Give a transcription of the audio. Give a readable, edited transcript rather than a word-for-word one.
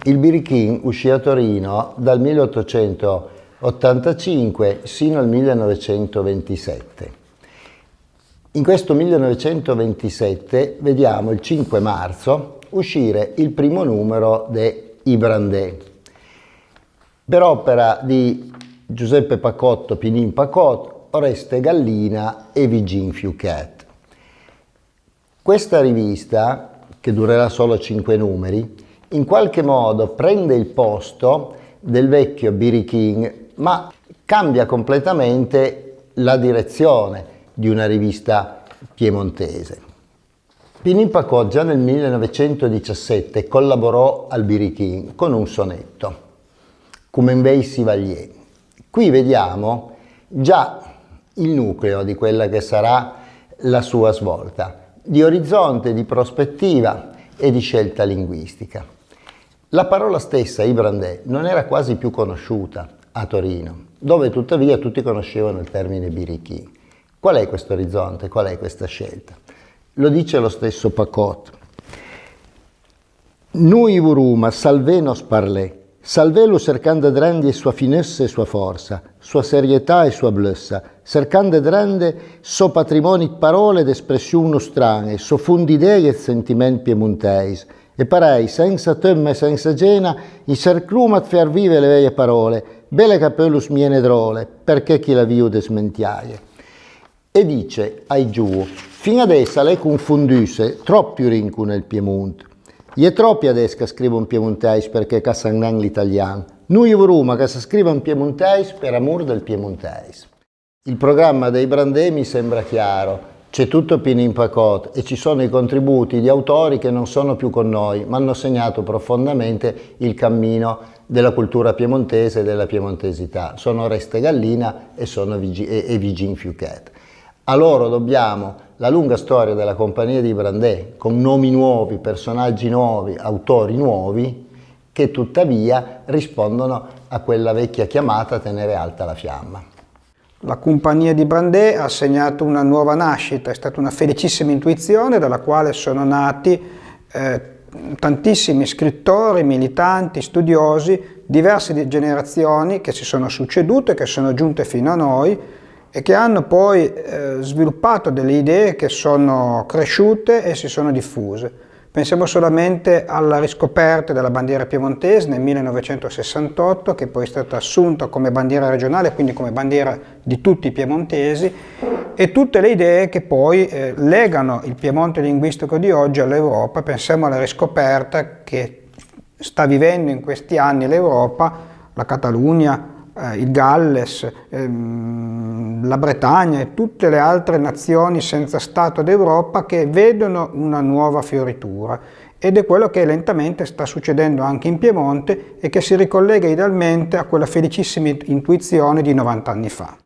Il birichino uscì a Torino dal 1885 sino al 1927. In questo 1927 vediamo il 5 marzo uscire il primo numero de I Brandè, per opera di Giuseppe Pacotto, Pinin Pacotto, Oreste Gallina e Vigin Fiuchet. Questa rivista, che durerà solo 5 numeri, in qualche modo prende il posto del vecchio Birichino, ma cambia completamente la direzione di una rivista piemontese. Pinin Pacotto già nel 1917 collaborò al Birichino con un sonetto, Come invei si vaglie. Qui vediamo già il nucleo di quella che sarà la sua svolta, di orizzonte, di prospettiva e di scelta linguistica. La parola stessa, I Brandè, non era quasi più conosciuta a Torino, dove tuttavia tutti conoscevano il termine birichino. Qual è questo orizzonte? Qual è questa scelta? Lo dice lo stesso Pacotto. Nui vuruma salvé nos parlé, salvé-lo cercando grande sua finesse e sua forza, sua serietà e sua blussa, cercando grande suo patrimonio di parole ed espressioni strane, suo fondo idee e sentimenti piemontesi, e parei, senza temme e senza gena, in cerclumat fer vive le veie parole, belle capellus miene drole, perché chi la viu desmentiaie. E dice ai giù, fino adesso lei confondisse troppo rincu nel Piemonte. Gli troppi adesso che scrivono piemontese perché casangnan l'italiano. Noi vorremmo che si scriva in piemontese per amor del piemontese. Il programma dei Brandè mi sembra chiaro. C'è tutto Pinin Pacotto e ci sono i contributi di autori che non sono più con noi, ma hanno segnato profondamente il cammino della cultura piemontese e della piemontesità. Sono Oreste Gallina e Vigin Fiuchet. A loro dobbiamo la lunga storia della Compagnia di Brandè, con nomi nuovi, personaggi nuovi, autori nuovi, che tuttavia rispondono a quella vecchia chiamata tenere alta la fiamma. La Compagnia di Brandè ha segnato una nuova nascita, è stata una felicissima intuizione dalla quale sono nati tantissimi scrittori, militanti, studiosi, diverse generazioni che si sono succedute, che sono giunte fino a noi e che hanno poi sviluppato delle idee che sono cresciute e si sono diffuse. Pensiamo solamente alla riscoperta della bandiera piemontese nel 1968, che poi è stata assunta come bandiera regionale, quindi come bandiera di tutti i piemontesi, e tutte le idee che poi legano il Piemonte linguistico di oggi all'Europa. Pensiamo alla riscoperta che sta vivendo in questi anni l'Europa, la Catalogna, il Galles, la Bretagna e tutte le altre nazioni senza Stato d'Europa che vedono una nuova fioritura, ed è quello che lentamente sta succedendo anche in Piemonte e che si ricollega idealmente a quella felicissima intuizione di 90 anni fa.